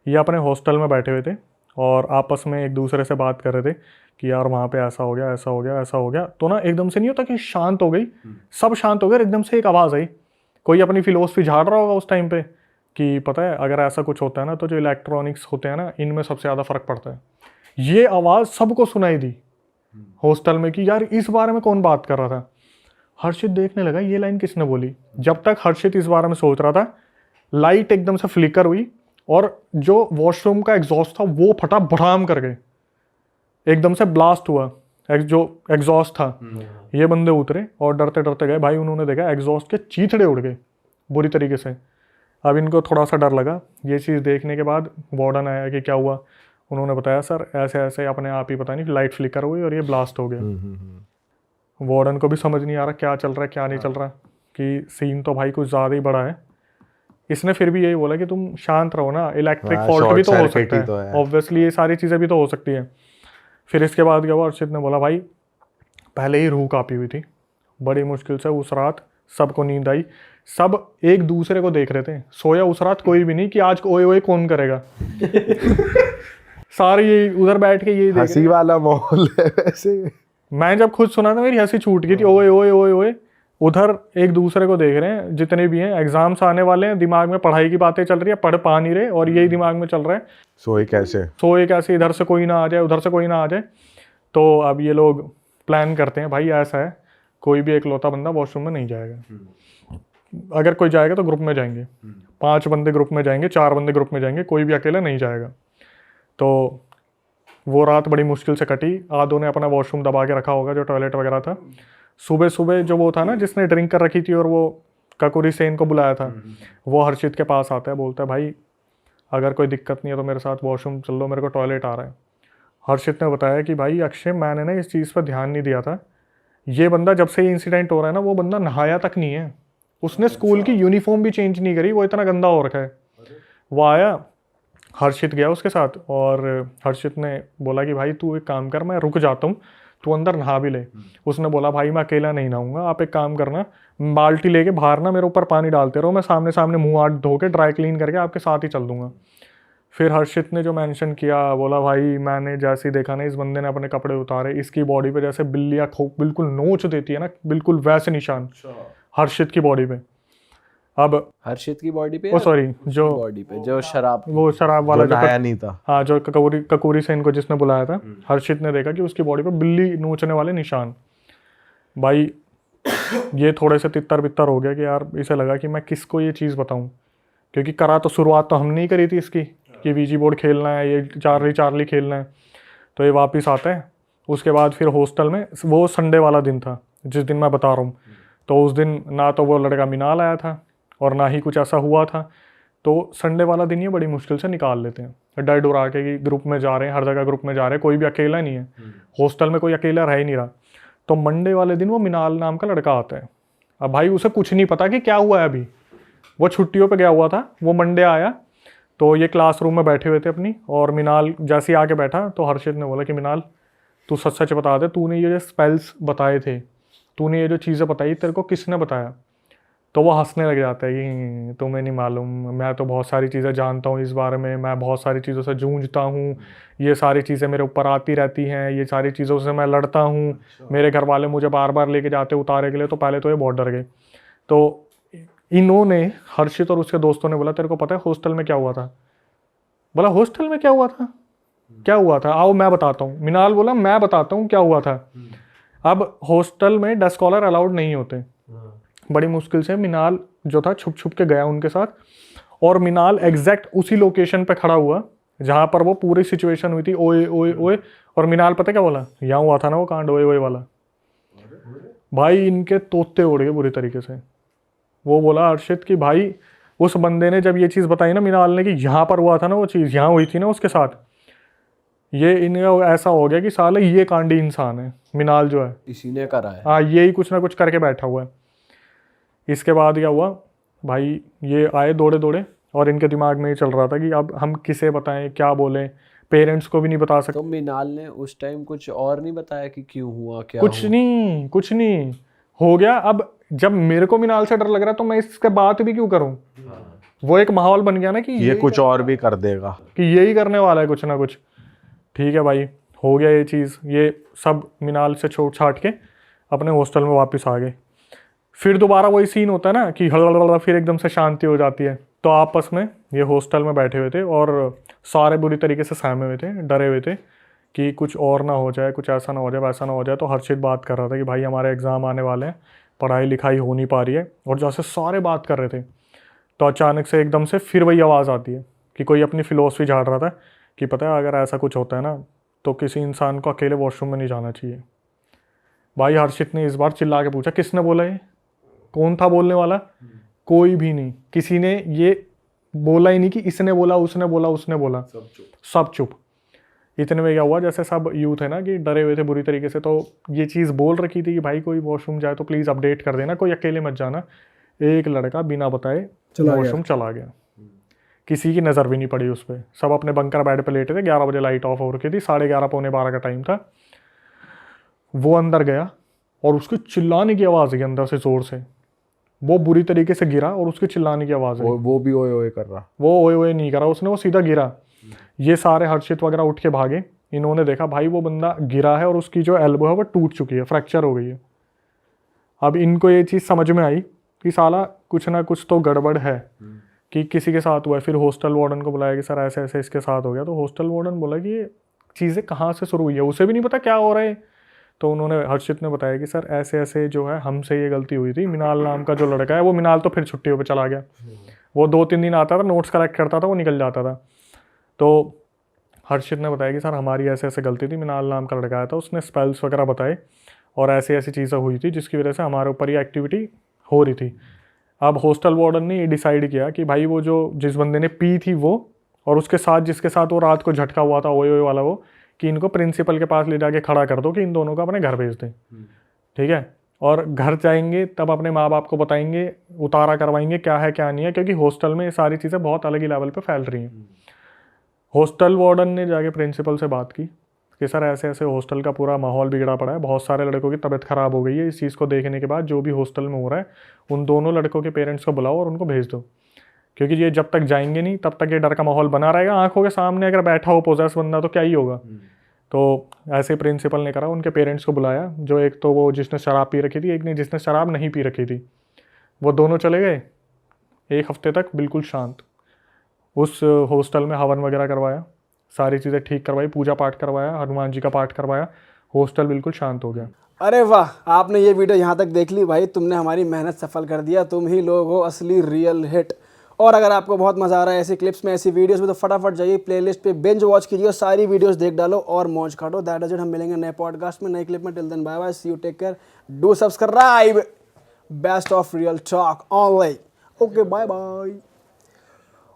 ये अपने हॉस्टल में बैठे हुए थे और आपस में एक दूसरे से बात कर रहे थे कि यार वहाँ पे ऐसा हो गया, ऐसा हो गया, ऐसा हो गया। तो ना एकदम से नहीं होता कि शांत हो गई, सब शांत हो गए, एकदम से एक आवाज़ आई। कोई अपनी फिलोसफी झाड़ रहा होगा उस टाइम पे कि पता है अगर ऐसा कुछ होता है ना तो जो इलेक्ट्रॉनिक्स होते हैं ना इनमें सबसे ज़्यादा फर्क पड़ता है। ये आवाज़ सबको सुनाई दी हॉस्टल में कि यार इस बारे में कौन बात कर रहा था। हर्षित देखने लगा ये लाइन किसने बोली। जब तक हर्षित इस बारे में सोच रहा था, लाइट एकदम से फ्लिकर हुई और जो वॉशरूम का एग्जॉस्ट था वो फटा भड़ाम कर गए, एकदम से ब्लास्ट हुआ जो एग्जॉस्ट था। ये बंदे उतरे और डरते डरते गए। भाई उन्होंने देखा एग्जॉस्ट के चीथड़े उड़ गए बुरी तरीके से। अब इनको थोड़ा सा डर लगा। ये चीज़ देखने के बाद वार्डन आया कि क्या हुआ। उन्होंने बताया सर ऐसे ऐसे अपने आप ही पता नहीं लाइट फ्लिकर हुई और ये ब्लास्ट हो गया। वार्डन को भी समझ नहीं आ रहा क्या चल रहा है क्या नहीं चल रहा, कि सीन तो भाई कुछ ज़्यादा ही बड़ा है। इसने फिर भी यही बोला कि तुम शांत रहो ना, इलेक्ट्रिक फॉल्ट भी तो हो सकता है, ऑब्वियसली ये सारी चीज़ें भी तो हो सकती है। फिर इसके बाद क्या हुआ, अर्षित ने बोला भाई पहले ही रूह काँपी हुई थी, बड़ी मुश्किल से उस रात सबको नींद आई। सब एक दूसरे को देख रहे थे, सोया उस रात कोई भी नहीं कि आज ओए ओए कौन करेगा। सारे ये उधर बैठ के यही हंसी वाला माहौल है वैसे। मैं जब खुद सुना था मेरी हंसी छूट गई थी। ओए ओए ओए ओए उधर एक दूसरे को देख रहे हैं जितने भी हैं, एग्जाम्स आने वाले हैं, दिमाग में पढ़ाई की बातें चल रही है, पढ़ पा नहीं रहे और यही दिमाग में चल रहा है सोए कैसे, इधर से कोई ना आ जाए उधर से कोई ना आ जाए। तो अब ये लोग प्लान करते हैं भाई ऐसा है कोई भी एकलौता बंदा वॉशरूम में नहीं जाएगा, अगर कोई जाएगा तो ग्रुप में जाएंगे, 5 बंदे ग्रुप में जाएंगे, 4 बंदे ग्रुप में जाएंगे, कोई भी अकेला नहीं जाएगा। तो वो रात बड़ी मुश्किल से कटी। आदों ने अपना वॉशरूम दबा के रखा होगा जो टॉयलेट वगैरह था। सुबह सुबह जो वो था ना जिसने ड्रिंक कर रखी थी और वो ककुरी सेन को बुलाया था, वो हर्षित के पास आता है, बोलता है भाई अगर कोई दिक्कत नहीं है तो मेरे साथ वॉशरूम चल लो, मेरे को टॉयलेट आ रहा है। हर्षित ने बताया कि भाई अक्षय मैंने ना इस चीज़ पर ध्यान नहीं दिया था, ये बंदा जब से ये इंसिडेंट हो रहा है ना वो बंदा नहाया तक नहीं है, उसने स्कूल की यूनिफॉर्म भी चेंज नहीं करी, वो इतना गंदा हो रखा है। वो आया, हर्षित गया उसके साथ और हर्षित ने बोला कि भाई तू एक काम कर मैं रुक जाता हूँ, तू अंदर नहा भी ले। उसने बोला भाई मैं अकेला नहीं नहाऊंगा, आप एक काम करना बाल्टी लेके बाहर ना मेरे ऊपर पानी डालते रहो, मैं सामने सामने मुंह हाथ धो के ड्राई क्लीन करके आपके साथ ही चल दूंगा। फिर हर्षित ने जो मेंशन किया, बोला भाई मैंने जैसे ही देखा ना इस बंदे ने अपने कपड़े उतारे, इसकी बॉडी पे जैसे बिल्लियाँ बिल्कुल नोच देती है ना, बिल्कुल वैसे निशान हर्षित की बॉडी पे। अब हर्षित की बॉडी पे, ओ सॉरी जो बॉडी पे जो शराब, वो शराब वाला जो नहाया नहीं था, हाँ जो ककूरी सेन को जिसने बुलाया था, हर्षित ने देखा कि उसकी बॉडी पे बिल्ली नोचने वाले निशान। भाई ये थोड़े से तितर बितर हो गया कि यार इसे लगा कि मैं किसको ये चीज़ बताऊं, क्योंकि करा तो शुरुआत तो हमने ही करी थी इसकी कि वीजी बोर्ड खेलना है, ये चार्ली खेलना है। तो ये वापस आता है। उसके बाद फिर हॉस्टल में, वो संडे वाला दिन था जिस दिन मैं बता रहा हूँ, तो उस दिन ना तो वो लड़का मिनाल आया था और ना ही कुछ ऐसा हुआ था। तो संडे वाला दिन ये बड़ी मुश्किल से निकाल लेते हैं, डर डुरा के कि ग्रुप में जा रहे हैं, हर जगह ग्रुप में जा रहे हैं, कोई भी अकेला नहीं है, हॉस्टल में कोई अकेला रह ही नहीं रहा। तो मंडे वाले दिन वो मिनाल नाम का लड़का आता है। अब भाई उसे कुछ नहीं पता कि क्या हुआ है, अभी वो छुट्टियों पे गया हुआ था। वो मंडे आया तो ये क्लासरूम में बैठे हुए थे अपनी, और मिनाल जैसे ही आके बैठा तो हर्षित ने बोला कि मिनाल तू सच सच बता दे, तूने ये जो स्पेल्स बताए थे, तूने ये जो चीज़ें बताई, तेरे को किसने बताया। तो वो हंसने लग जाता है कि तुम्हें नहीं मालूम, मैं तो बहुत सारी चीज़ें जानता हूँ इस बारे में, मैं बहुत सारी चीज़ों से जूझता हूँ, ये सारी चीज़ें मेरे ऊपर आती रहती हैं, ये सारी चीज़ों से मैं लड़ता हूँ, मेरे घर वाले मुझे बार बार लेके जाते उतारे के लिए, तो पहले तो ये बहुत डर गए। तो इन्होंने, हर्षित और उसके दोस्तों ने बोला तेरे को पता है हॉस्टल में क्या हुआ था। बोला हॉस्टल में क्या हुआ था, क्या हुआ था, आओ मैं बताता हूँ। मिनाल बोला मैं बताता हूँ क्या हुआ था। अब हॉस्टल में डेस्क कॉलर अलाउड नहीं होते। बड़ी मुश्किल से मिनाल जो था छुप छुप के गया उनके साथ, और मिनाल एग्जैक्ट उसी लोकेशन पे खड़ा हुआ जहाँ पर वो पूरी सिचुएशन हुई थी, ओए ओए ओए। और मिनाल पता क्या बोला, यहाँ हुआ था ना वो कांड ओए ओए वाला। भाई इनके तोते उड़ गए बुरी तरीके से। वो बोला हर्षित कि भाई उस बंदे ने जब ये चीज़ बताई ना मिनाल ने कि यहाँ पर हुआ था ना वो चीज़, यहाँ हुई थी ना उसके साथ, ये इनका ऐसा हो गया कि साले ये कांडी इंसान है मिनाल जो है, इसी ने करा है। हाँ यही कुछ ना कुछ करके बैठा हुआ है। इसके बाद क्या हुआ भाई, ये आए दौड़े दौड़े और इनके दिमाग में ये चल रहा था कि अब हम किसे बताएं, क्या बोलें, पेरेंट्स को भी नहीं बता सकते। तो मिनाल ने उस टाइम कुछ और नहीं बताया कि क्यों हुआ, क्या कुछ हुआ? कुछ नहीं हो गया। अब जब मेरे को मिनाल से डर लग रहा है तो मैं इसके बात भी क्यों करूं, वो एक माहौल बन गया ना कि ये कुछ और भी कर देगा। कि यही करने वाला है कुछ ना कुछ। ठीक है भाई, हो गया ये चीज़, ये सब मिनाल से छोड़ छाट के अपने हॉस्टल में वापस आ गए। फिर दोबारा वही सीन होता है ना कि हड़बड़, फिर एकदम से शांति हो जाती है। तो आपस में ये हॉस्टल में बैठे हुए थे और सारे बुरी तरीके से सहमे हुए थे, डरे हुए थे कि कुछ और ना हो जाए, कुछ ऐसा ना हो जाए, वैसा ना हो जाए। तो हर्षित बात कर रहा था कि भाई हमारे एग्ज़ाम आने वाले हैं, पढ़ाई लिखाई हो नहीं पा रही है, और जैसे सारे बात कर रहे थे तो अचानक से एकदम से फिर वही आवाज़ आती है कि कोई अपनी फ़िलॉसफी झाड़ रहा था कि पता है अगर ऐसा कुछ होता है ना तो किसी इंसान को अकेले वॉशरूम में नहीं जाना चाहिए। भाई हर्षित ने इस बार चिल्ला के पूछा, किसने बोला ये? कौन था बोलने वाला? कोई भी नहीं, किसी ने ये बोला ही नहीं कि इसने बोला, उसने बोला, उसने बोला, सब चुप। इतने में क्या हुआ, जैसे सब यूथ है ना कि डरे हुए थे बुरी तरीके से, तो ये चीज़ बोल रखी थी कि भाई कोई वॉशरूम जाए तो प्लीज़ अपडेट कर देना, कोई अकेले मत जाना। एक लड़का बिना बताए वॉशरूम चला गया, किसी की नज़र भी नहीं पड़ी उस पर। सब अपने बंकर बेड पे लेटे थे, 11 बजे लाइट ऑफ हो रखी थी, 11:30 पौने 12 का टाइम था। वो अंदर गया और उसकी चिल्लाने की आवाज़ आई अंदर से ज़ोर से। वो बुरी तरीके से गिरा और उसके चिल्लाने की आवाज़ आई। वो भी ओए ओए कर रहा। वो ओए ओए नहीं करा उसने, वो सीधा गिरा। ये सारे हर्षित वगैरह उठ के भागे। इन्होंने देखा भाई वो बंदा गिरा है और उसकी जो एल्बो है वो टूट चुकी है, फ्रैक्चर हो गई है। अब इनको ये चीज़ समझ में आई कि साला कुछ ना कुछ तो गड़बड़ है, कि किसी के साथ हुआ है। फिर हॉस्टल वार्डन को बुलाया कि सर ऐसे ऐसे इसके साथ हो गया। तो हॉस्टल वार्डन बोला कि ये चीज़ें कहाँ से शुरू हुई है, उसे भी नहीं पता क्या हो रहा है। तो उन्होंने हर्षित ने बताया कि सर ऐसे ऐसे जो है हमसे ये गलती हुई थी। मिनाल नाम का जो लड़का है, वो मिनाल तो फिर छुट्टियों पे चला गया, वो 2-3 दिन आता था, नोट्स कलेक्ट करता था, वो निकल जाता था। तो हर्षित ने बताया कि सर हमारी ऐसे ऐसे गलती थी, मिनाल नाम का लड़का आया था, उसने स्पेल्स वगैरह बताए और ऐसी ऐसी चीज़ें हुई थी जिसकी वजह से हमारे ऊपर ये एक्टिविटी हो रही थी। अब हॉस्टल वार्डन ने ये डिसाइड किया कि भाई वो जो जिस बंदे ने पी थी वो, और उसके साथ जिसके साथ वो रात को झटका हुआ था ओए ओए वाला, वो कि इनको प्रिंसिपल के पास ले जाके खड़ा कर दो कि इन दोनों को अपने घर भेज दें। ठीक है, और घर जाएंगे तब अपने माँ बाप को बताएंगे, उतारा करवाएंगे क्या है क्या नहीं है, क्योंकि हॉस्टल में ये सारी चीज़ें बहुत अलग ही लेवल पे फैल रही हैं। हॉस्टल वार्डन ने जाके प्रिंसिपल से बात की कि सर ऐसे ऐसे हॉस्टल का पूरा माहौल बिगड़ा पड़ा है, बहुत सारे लड़कों की तबीयत ख़राब हो गई है। इस चीज़ को देखने के बाद जो भी हॉस्टल में हो रहा है उन दोनों लड़कों के पेरेंट्स को बुलाओ और उनको भेज दो, क्योंकि ये जब तक जाएंगे नहीं तब तक ये डर का माहौल बना रहेगा। आंखों के सामने अगर बैठा हो पोजेस बंदा तो क्या ही होगा। तो ऐसे प्रिंसिपल ने करा, उनके पेरेंट्स को बुलाया, जो एक तो वो जिसने शराब पी रखी थी, एक ने जिसने शराब नहीं पी रखी थी। वो दोनों चले गए, 1 हफ्ते तक बिल्कुल शांत। उस हॉस्टल में हवन वगैरह करवाया, सारी चीज़ें ठीक करवाई, पूजा पाठ करवाया, हनुमान जी का पाठ करवाया, हॉस्टल बिल्कुल शांत हो गया। अरे वाह, आपने ये वीडियो यहाँ तक देख ली भाई, तुमने हमारी मेहनत सफल कर दिया। तुम ही लोग हो असली रियल हिट। और अगर आपको बहुत मज़ा आ रहा है ऐसी क्लिप्स में, ऐसी वीडियोस में, तो फटाफट जाइए प्लेलिस्ट पे बिंज वॉच कीजिए, सारी वीडियोस देख डालो और मौज काटो। That is it. हम मिलेंगे नए पॉडकास्ट में, नई क्लिप में। Till then bye bye, see you, take care, do subscribe. Best of Real Talk Online. Okay, bye bye.